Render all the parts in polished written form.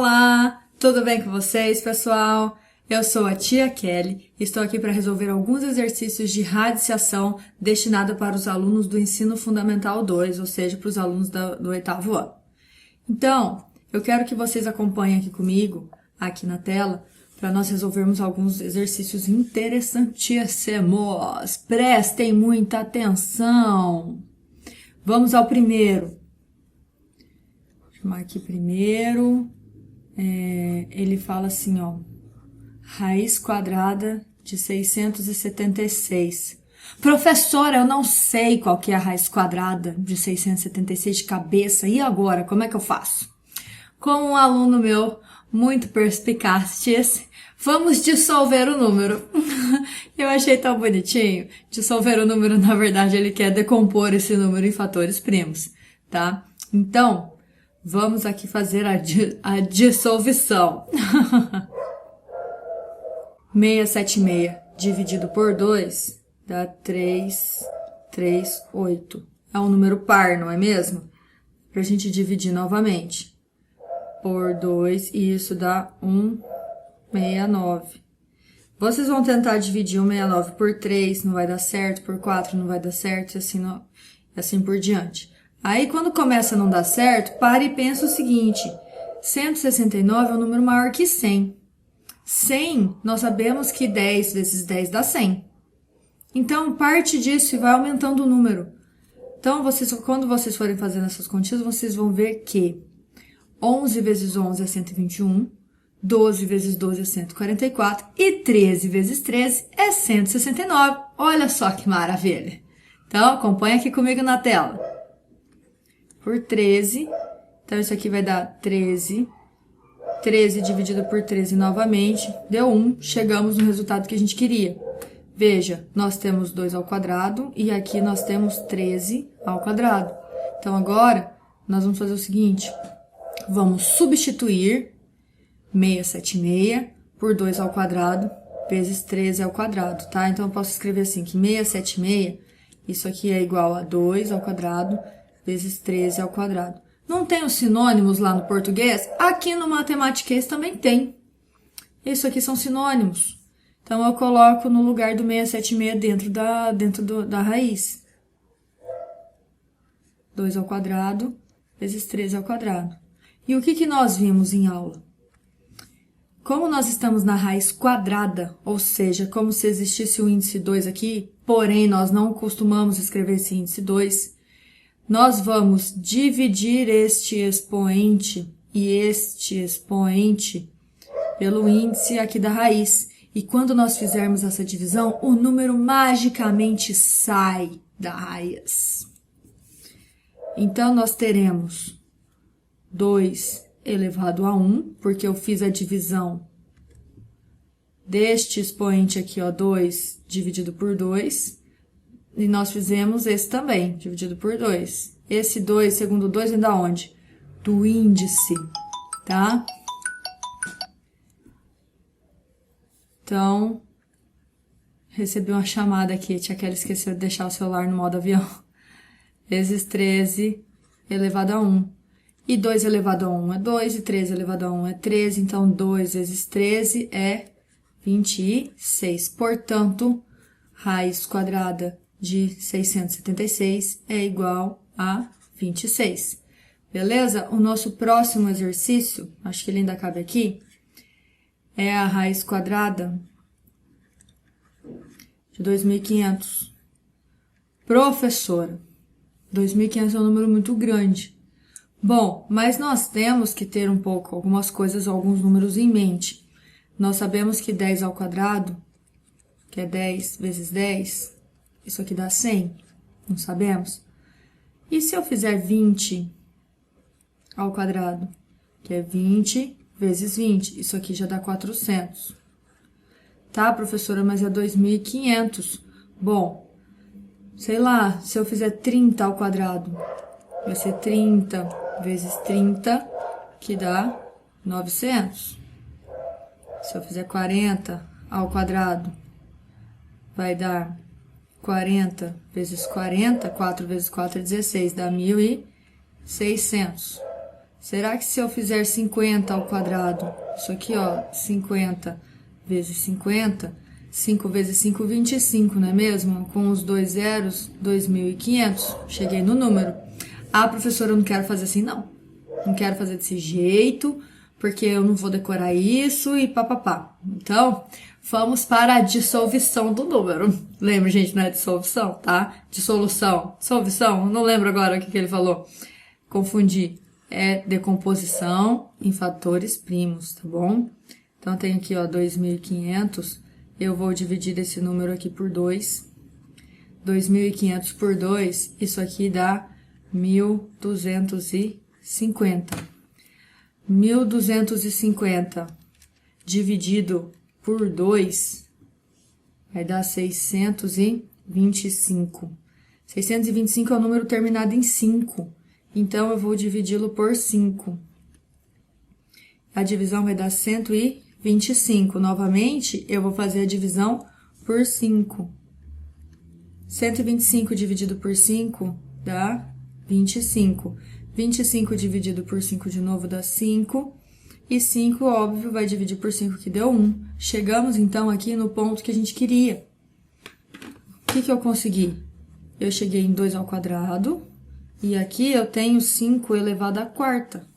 Olá, tudo bem com vocês, pessoal? Eu sou a tia Kelly e estou aqui para resolver alguns exercícios de radiciação destinado para os alunos do Ensino Fundamental 2, ou seja, para os alunos do 8º ano. Então, eu quero que vocês acompanhem aqui comigo, aqui na tela, para nós resolvermos alguns exercícios interessantíssimos. Prestem muita atenção! Vamos ao primeiro. Vou chamar aqui primeiro. Ele fala assim, ó. Raiz quadrada de 676. Professora, eu não sei qual que é a raiz quadrada de 676 de cabeça. E agora, como é que eu faço? Com um aluno meu, muito perspicaz, vamos dissolver o número. Eu achei tão bonitinho. Dissolver o número, na verdade, ele quer decompor esse número em fatores primos, tá? Então, vamos aqui fazer a dissolução. 676 dividido por 2 dá 338. É um número par, não é mesmo? Pra gente dividir novamente. Por 2, e isso dá 169. Vocês vão tentar dividir 169 por 3, não vai dar certo, por 4 não vai dar certo, e assim por diante. Aí, quando começa a não dar certo, para e pensa o seguinte, 169 é um número maior que 100. 100, nós sabemos que 10 vezes 10 dá 100. Então, parte disso e vai aumentando o número. Então, quando vocês forem fazendo essas continhas, vocês vão ver que 11 vezes 11 é 121, 12 vezes 12 é 144 e 13 vezes 13 é 169. Olha só que maravilha! Então, acompanha aqui comigo na tela. Por 13, então isso aqui vai dar 13. 13 dividido por 13 novamente, deu 1. Chegamos no resultado que a gente queria. Veja, nós temos 2 ao quadrado e aqui nós temos 13 ao quadrado. Então, agora, nós vamos fazer o seguinte. Vamos substituir 676 por 2 ao quadrado vezes 13 ao quadrado, tá? Então, eu posso escrever assim, que 676, isso aqui é igual a 2 ao quadrado vezes 13 ao quadrado. Não tem os sinônimos lá no português? Aqui no matematiquês também tem. Isso aqui são sinônimos. Então, eu coloco no lugar do 676 dentro da raiz. 2 ao quadrado vezes 13 ao quadrado. E o que nós vimos em aula? Como nós estamos na raiz quadrada, ou seja, como se existisse o índice 2 aqui, porém nós não costumamos escrever esse índice 2, nós vamos dividir este expoente e este expoente pelo índice aqui da raiz. E quando nós fizermos essa divisão, o número magicamente sai da raiz. Então, nós teremos 2 elevado a 1, porque eu fiz a divisão deste expoente aqui, ó, 2 dividido por 2. E nós fizemos esse também, dividido por 2. Esse 2, segundo 2, vem da onde? Do índice, tá? Então, recebi uma chamada aqui. Tia Kelly esqueceu de deixar o celular no modo avião. Vezes 13 elevado a 1. E 2 elevado a 1 é 2, e 13 elevado a 1 é 13. Então, 2 vezes 13 é 26. Portanto, raiz quadrada de 676 é igual a 26. Beleza? O nosso próximo exercício, acho que ele ainda cabe aqui, é a raiz quadrada de 2.500. Professora, 2.500 é um número muito grande. Bom, mas nós temos que ter algumas coisas, alguns números em mente. Nós sabemos que 10 ao quadrado, que é 10 vezes 10, isso aqui dá 100, não sabemos? E se eu fizer 20 ao quadrado, que é 20 vezes 20, isso aqui já dá 400. Tá, professora, mas é 2.500. Bom, sei lá, se eu fizer 30 ao quadrado, vai ser 30 vezes 30, que dá 900. Se eu fizer 40 ao quadrado, vai dar 40 vezes 40, 4 vezes 4 é 16, dá 1.600. Será que se eu fizer 50 ao quadrado, isso aqui, ó, 50 vezes 50, 5 vezes 5, 25, não é mesmo? Com os dois zeros, 2.500. Cheguei no número. Ah, professora, eu não quero fazer assim, não. Não quero fazer desse jeito, porque eu não vou decorar isso e papapá. Então, vamos para a dissolução do número. Lembra, gente, não é dissolução, tá? Dissolução. Dissolução, não lembro agora o que ele falou. Confundi. É decomposição em fatores primos, tá bom? Então, tem aqui, ó, 2.500. Eu vou dividir esse número aqui por 2. 2.500 por 2, isso aqui dá 1.250. 1.250 dividido por 2 vai dar 625. 625 é o número terminado em 5. Então, eu vou dividi-lo por 5. A divisão vai dar 125. Novamente, eu vou fazer a divisão por 5. 125 dividido por 5 dá 25. 25 dividido por 5 de novo dá 5. E 5, óbvio, vai dividir por 5, que deu 1. Chegamos, então, aqui no ponto que a gente queria. O que eu consegui? Eu cheguei em 2 ao quadrado. E aqui eu tenho 5 elevado à quarta.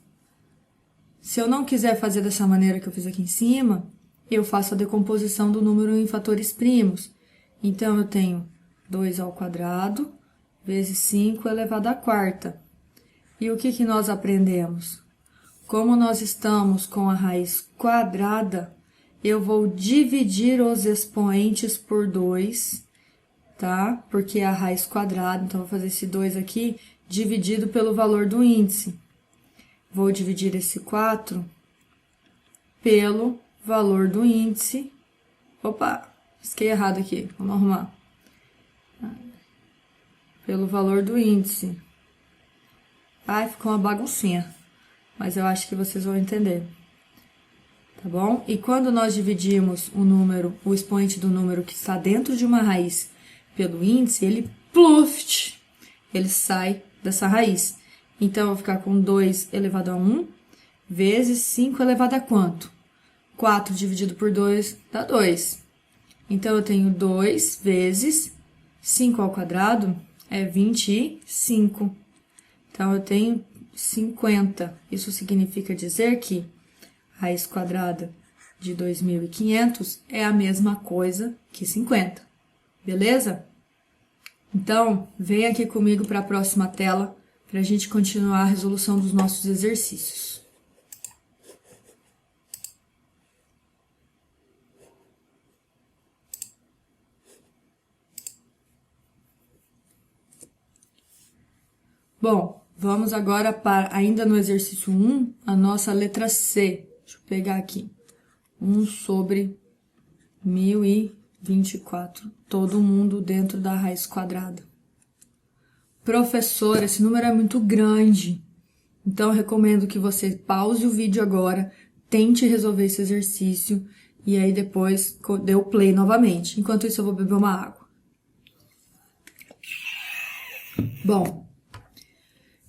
Se eu não quiser fazer dessa maneira que eu fiz aqui em cima, eu faço a decomposição do número em fatores primos. Então, eu tenho 2 ao quadrado vezes 5 elevado à quarta. E o que nós aprendemos? Como nós estamos com a raiz quadrada, eu vou dividir os expoentes por 2, tá? Porque é a raiz quadrada, então, eu vou fazer esse 2 aqui dividido pelo valor do índice. Vou dividir esse 4 pelo valor do índice. Opa, risquei errado aqui, vamos arrumar. Pelo valor do índice. Ai, ficou uma baguncinha, mas eu acho que vocês vão entender. Tá bom? E quando nós dividimos o número, o expoente do número que está dentro de uma raiz pelo índice, ele pluft, ele sai dessa raiz. Então, eu vou ficar com 2 elevado a 1 vezes 5 elevado a quanto? 4 dividido por 2 dá 2. Então, eu tenho 2 vezes 5 ao quadrado é 25. Então, eu tenho 50. Isso significa dizer que raiz quadrada de 2.500 é a mesma coisa que 50. Beleza? Então, vem aqui comigo para a próxima tela para a gente continuar a resolução dos nossos exercícios. Bom, vamos agora para, ainda no exercício 1, a nossa letra C. Deixa eu pegar aqui. 1 sobre 1.024. Todo mundo dentro da raiz quadrada. Professor, esse número é muito grande. Então, eu recomendo que você pause o vídeo agora, tente resolver esse exercício e aí depois dê o play novamente. Enquanto isso, eu vou beber uma água. Bom,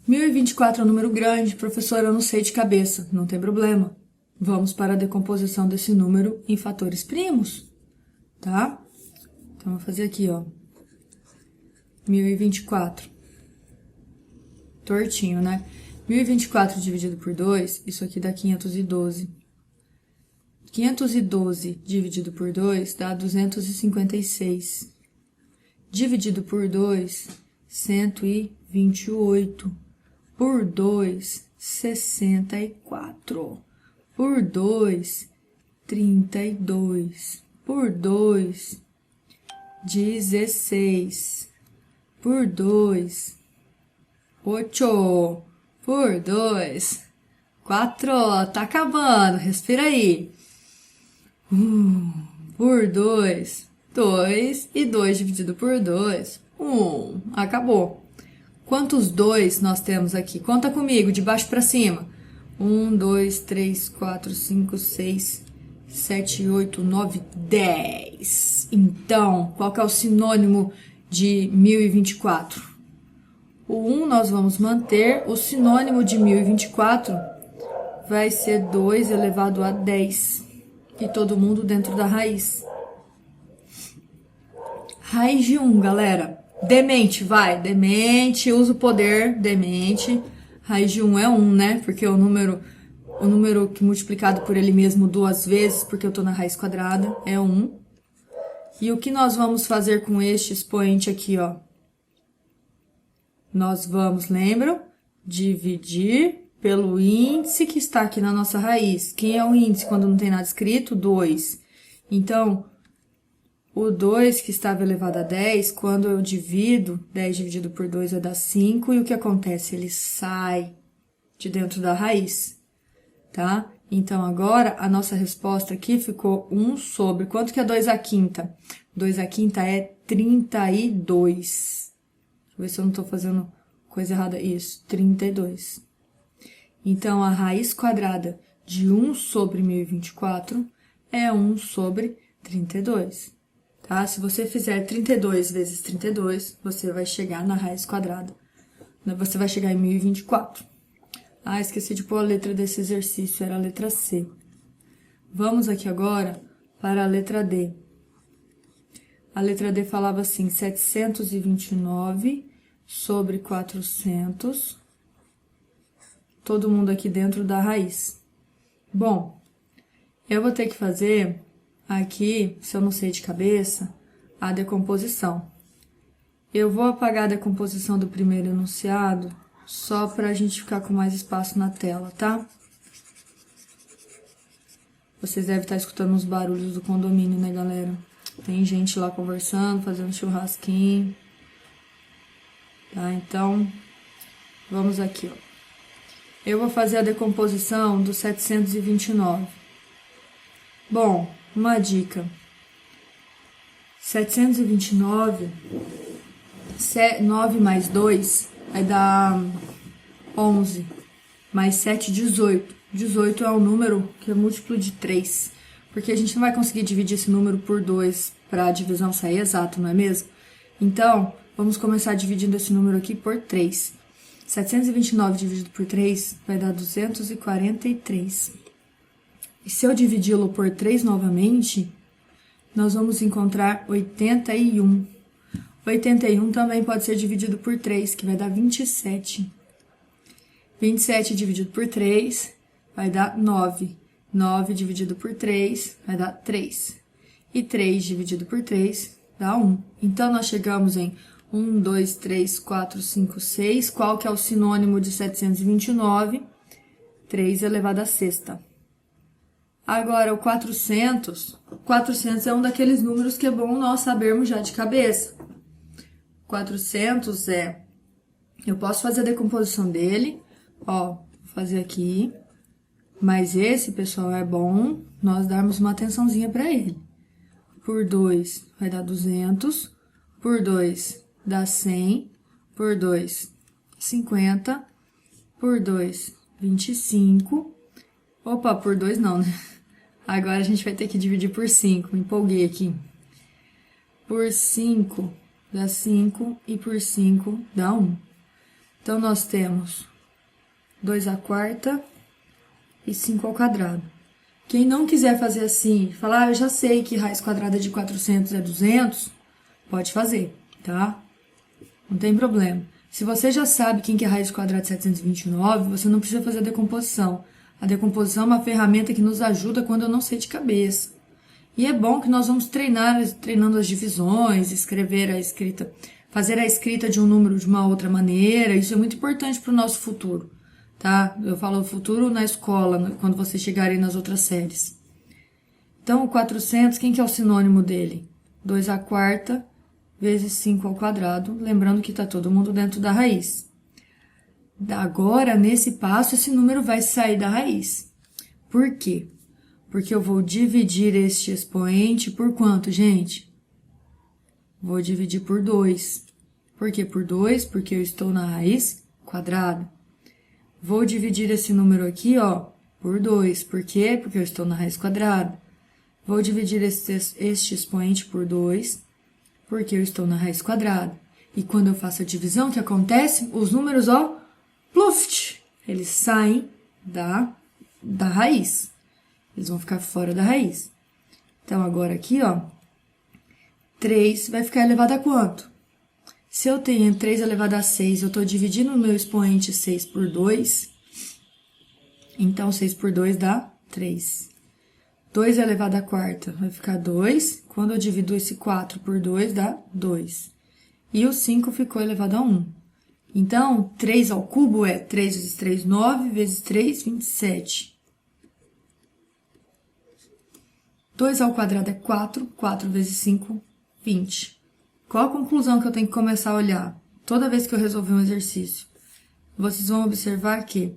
1.024 é um número grande, professor, eu não sei de cabeça. Não tem problema. Vamos para a decomposição desse número em fatores primos, tá? Então, vou fazer aqui, ó. 1.024. Tortinho, né? 1.024 dividido por 2, isso aqui dá 512. 512 dividido por 2 dá 256. Dividido por 2, 128. Por 2, 64. Por 2, 32. Por 2, 16. Por 2, 8. Por 2, 4. Tá acabando, respira aí. Por 2, 2. E 2 dividido por 2, 1. Acabou. Quantos 2 nós temos aqui? Conta comigo, de baixo para cima. 1, 2, 3, 4, 5, 6, 7, 8, 9, 10. Então, qual que é o sinônimo de 1.024? O 1 nós vamos manter, o sinônimo de 1.024 vai ser 2 elevado a 10. E todo mundo dentro da raiz. Raiz de 1, galera. Demente, vai. Demente, usa o poder. Demente. Raiz de 1 é 1, né? Porque o número que multiplicado por ele mesmo 2 vezes, porque eu tô na raiz quadrada, é 1. E o que nós vamos fazer com este expoente aqui, ó? Nós vamos, lembram? Dividir pelo índice que está aqui na nossa raiz. Quem é o índice quando não tem nada escrito? 2. Então, o 2 que estava elevado a 10, quando eu divido, 10 dividido por 2 vai dar 5. E o que acontece? Ele sai de dentro da raiz, tá? Então, agora, a nossa resposta aqui ficou 1 sobre... Quanto que é 2 à quinta? 2 à quinta é 32. Deixa eu ver se eu não estou fazendo coisa errada. Isso, 32. Então, a raiz quadrada de 1 sobre 1024 é 1 sobre 32, tá? Se você fizer 32 vezes 32, você vai chegar na raiz quadrada. Você vai chegar em 1024. Ah, esqueci de pôr a letra desse exercício, era a letra C. Vamos aqui agora para a letra D. A letra D falava assim, 729 sobre 400... Todo mundo aqui dentro da raiz. Bom, eu vou ter que fazer aqui, se eu não sei de cabeça, a decomposição. Eu vou apagar a decomposição do primeiro enunciado, só para a gente ficar com mais espaço na tela, tá? Vocês devem estar escutando os barulhos do condomínio, né, galera? Tem gente lá conversando, fazendo churrasquinho. Tá, então, vamos aqui, ó. Eu vou fazer a decomposição do 729. Bom, uma dica. 729, 9 mais 2 vai dar 11. Mais 7, 18. 18 é um número que é múltiplo de 3. Porque a gente não vai conseguir dividir esse número por 2 para a divisão sair exato, não é mesmo? Então, vamos começar dividindo esse número aqui por 3. 729 dividido por 3 vai dar 243. E se eu dividi-lo por 3 novamente, nós vamos encontrar 81. 81 também pode ser dividido por 3, que vai dar 27. 27 dividido por 3 vai dar 9. 9 dividido por 3 vai dar 3. E 3 dividido por 3 dá 1. Então, nós chegamos em 1, 2, 3, 4, 5, 6. Qual que é o sinônimo de 729? 3 elevado à sexta. Agora, o 400. 400 é um daqueles números que é bom nós sabermos já de cabeça. 400 é... Eu posso fazer a decomposição dele. Ó, vou fazer aqui. Mas esse, pessoal, é bom nós darmos uma atençãozinha para ele. Por 2 vai dar 200. Por 2... dá 100, por 2, 50, por 2, 25. Opa, por 2 não, né? Agora a gente vai ter que dividir por 5, me empolguei aqui. Por 5 dá 5 e por 5 dá 1. Então, nós temos 2 à quarta e 5 ao quadrado. Quem não quiser fazer assim, falar, eu já sei que raiz quadrada de 400 é 200, pode fazer, tá? Não tem problema. Se você já sabe quem que é raiz quadrada de 729, você não precisa fazer a decomposição. A decomposição é uma ferramenta que nos ajuda quando eu não sei de cabeça. E é bom que nós vamos treinando as divisões, escrever a escrita, fazer a escrita de um número de uma outra maneira. Isso é muito importante para o nosso futuro, tá? Eu falo futuro na escola, quando vocês chegarem nas outras séries. Então, o 400, quem que é o sinônimo dele? 2 à quarta vezes 5 ao quadrado, lembrando que está todo mundo dentro da raiz. Agora, nesse passo, esse número vai sair da raiz. Por quê? Porque eu vou dividir este expoente por quanto, gente? Vou dividir por 2. Por que por 2? Porque eu estou na raiz quadrada. Vou dividir esse número aqui, ó, por 2. Por quê? Porque eu estou na raiz quadrada. Vou dividir este expoente por 2. Porque eu estou na raiz quadrada. E quando eu faço a divisão, o que acontece? Os números, ó, pluft, eles saem da da raiz. Eles vão ficar fora da raiz. Então, agora aqui, ó, 3 vai ficar elevado a quanto? Se eu tenho 3 elevado a 6, eu estou dividindo o meu expoente 6 por 2. Então, 6 por 2 dá 3. 2 elevado à quarta vai ficar 2. Quando eu divido esse 4 por 2, dá 2. E o 5 ficou elevado a 1. Então, 3 ao cubo é 3 vezes 3, 9, vezes 3, 27. 2 ao quadrado é 4, 4 vezes 5, 20. Qual a conclusão que eu tenho que começar a olhar? Toda vez que eu resolver um exercício, vocês vão observar que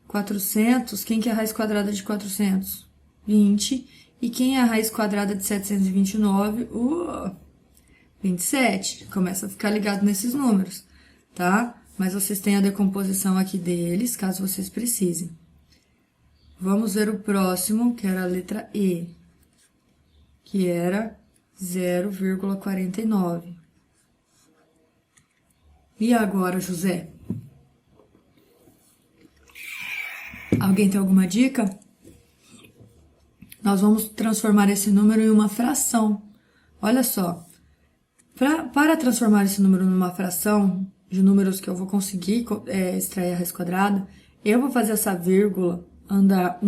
400, quem que é a raiz quadrada de 400? 20. E quem é a raiz quadrada de 729? 27. Começa a ficar ligado nesses números, tá? Mas vocês têm a decomposição aqui deles, caso vocês precisem. Vamos ver o próximo, que era a letra E, que era 0,49. E agora, José? Alguém tem alguma dica? Nós vamos transformar esse número em uma fração. Olha só, para transformar esse número numa fração de números que eu vou conseguir extrair a raiz quadrada, eu vou fazer essa vírgula andar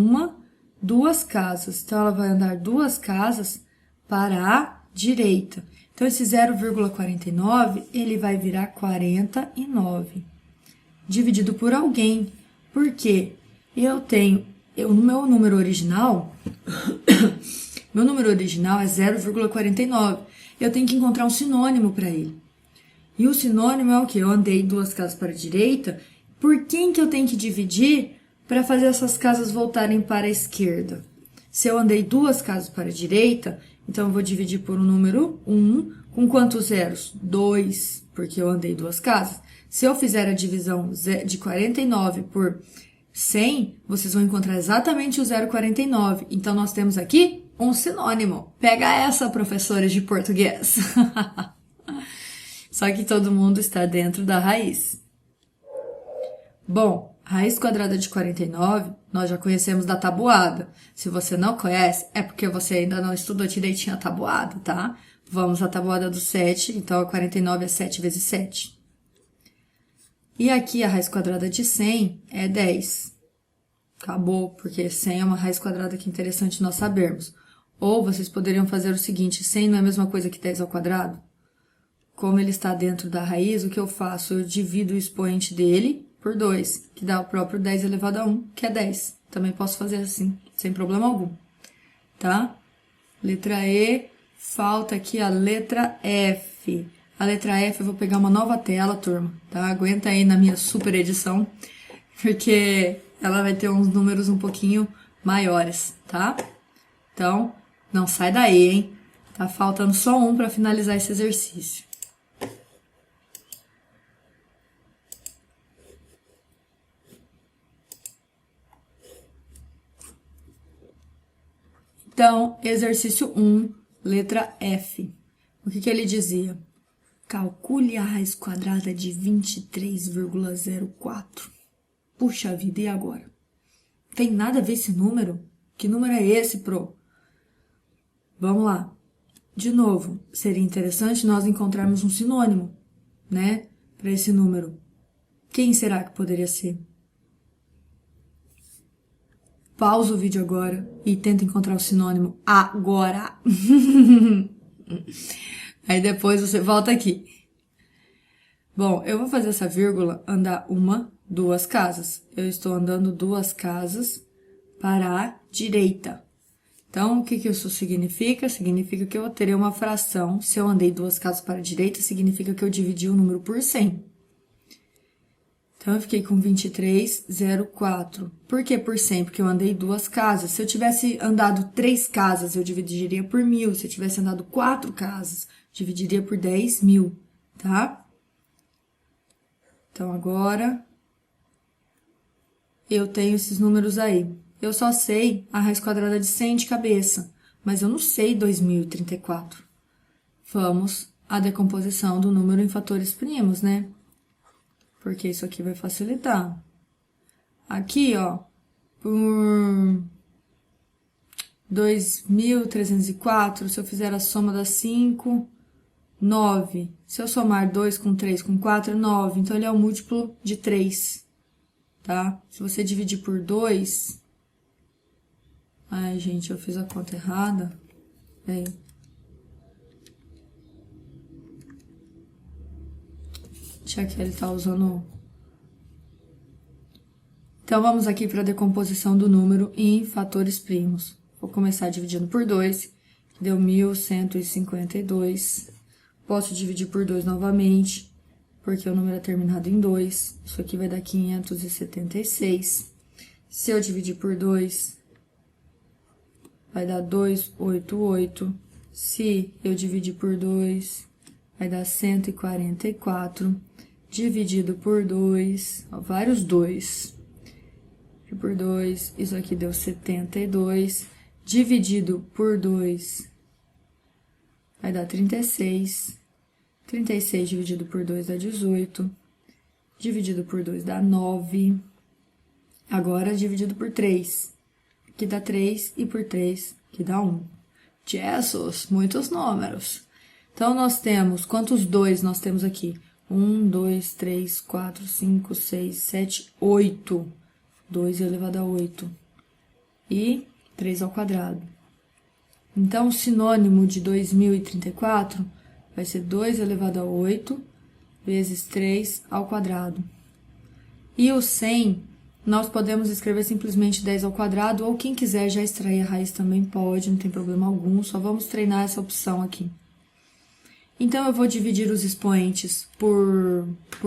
duas casas. Então, ela vai andar 2 casas para a direita. Então, esse 0,49, ele vai virar 49, dividido por alguém. Por quê? No meu número original, meu número original é 0,49. Eu tenho que encontrar um sinônimo para ele. E o sinônimo é o quê? Eu andei 2 casas para a direita. Por quem que eu tenho que dividir para fazer essas casas voltarem para a esquerda? Se eu andei 2 casas para a direita, então eu vou dividir por um número 1. Com quantos zeros? 2, porque eu andei 2 casas. Se eu fizer a divisão de 49 por 100, vocês vão encontrar exatamente o 0,49. Então, nós temos aqui um sinônimo. Pega essa, professora de português. Só que todo mundo está dentro da raiz. Bom, raiz quadrada de 49, nós já conhecemos da tabuada. Se você não conhece, é porque você ainda não estudou direitinho a tabuada, tá? Vamos à tabuada do 7, então a 49 é 7 vezes 7. E aqui a raiz quadrada de 100 é 10. Acabou, porque 100 é uma raiz quadrada que é interessante nós sabermos. Ou vocês poderiam fazer o seguinte, 100 não é a mesma coisa que 10 ao quadrado? Como ele está dentro da raiz, o que eu faço? Eu divido o expoente dele por 2, que dá o próprio 10 elevado a 1, que é 10. Também posso fazer assim, sem problema algum. Tá? Letra E, falta aqui a letra F. A letra F eu vou pegar uma nova tela, turma, tá? Aguenta aí na minha super edição, porque ela vai ter uns números um pouquinho maiores, tá? Então, não sai daí, hein? Tá faltando só um para finalizar esse exercício. Então, exercício 1, letra F. O que ele dizia? Calcule a raiz quadrada de 23,04. Puxa vida, e agora? Tem nada a ver esse número? Que número é esse, pro? Vamos lá. De novo, seria interessante nós encontrarmos um sinônimo, né? Para esse número. Quem será que poderia ser? Pausa o vídeo agora e tenta encontrar o sinônimo agora. Aí depois você volta aqui. Bom, eu vou fazer essa vírgula andar 2 casas. Eu estou andando 2 casas para a direita. Então, o que isso significa? Significa que eu terei uma fração. Se eu andei 2 casas para a direita, significa que eu dividi o número por 100. Então, eu fiquei com 23,04. Por que por 100? Porque eu andei 2 casas. Se eu tivesse andado 3 casas, eu dividiria por 1.000. Se eu tivesse andado 4 casas, dividiria por 10.000, tá? Então, agora, eu tenho esses números aí. Eu só sei a raiz quadrada de 100 de cabeça, mas eu não sei 2034. Vamos à decomposição do número em fatores primos, né? Porque isso aqui vai facilitar. Aqui, ó, por 2.304, se eu fizer a soma das 5, 9. Se eu somar 2 com 3 com 4, 9. Então, ele é um múltiplo de 3, tá? Se você dividir por 2... Ai, gente, eu fiz a conta errada. Bem... Tia Kelly tá usando... Então, vamos aqui para a decomposição do número em fatores primos. Vou começar dividindo por 2, que deu 1.152. Posso dividir por 2 novamente, porque o número é terminado em 2. Isso aqui vai dar 576. Se eu dividir por 2, vai dar 288. Se eu dividir por 2, vai dar 144. Dividido por 2, ó, vários 2. Por 2, isso aqui deu 72. Dividido por 2, vai dar 36. 36 dividido por 2 dá 18. Dividido por 2 dá 9. Agora, dividido por 3, que dá 3, e por 3, que dá 1. Jesus, muitos números. Então, nós temos, quantos 2 nós temos aqui? 1, 2, 3, 4, 5, 6, 7, 8. 2 elevado a 8. E 3 ao quadrado. Então, o sinônimo de 2034 vai ser 2 elevado a 8 vezes 3 ao quadrado. E o 100, nós podemos escrever simplesmente 10 ao quadrado, ou quem quiser já extrair a raiz também pode, não tem problema algum, só vamos treinar essa opção aqui. Então, eu vou dividir os expoentes por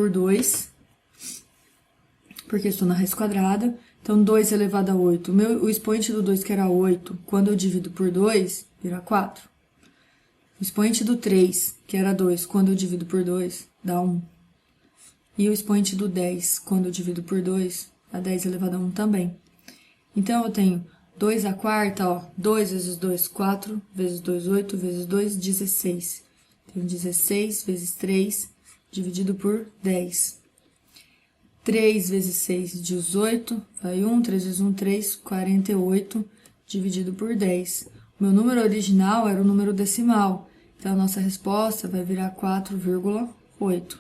2, porque estou na raiz quadrada. Então, 2 elevado a 8. O expoente do 2, que era 8, quando eu divido por 2, vira 4. O expoente do 3, que era 2, quando eu divido por 2, dá 1. E o expoente do 10, quando eu divido por 2, dá 10 elevado a 1 também. Então, eu tenho 2 à quarta, ó, 2 vezes 2, 4, vezes 2, 8, vezes 2, 16. Tenho 16 vezes 3, dividido por 10. 3 vezes 6, 18, vai 1, 3 vezes 1, 3, 48, dividido por 10. O meu número original era o número decimal, então a nossa resposta vai virar 4,8,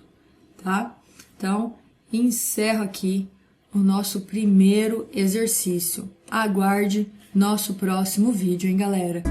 tá? Então, encerro aqui o nosso primeiro exercício. Aguarde nosso próximo vídeo, hein, galera?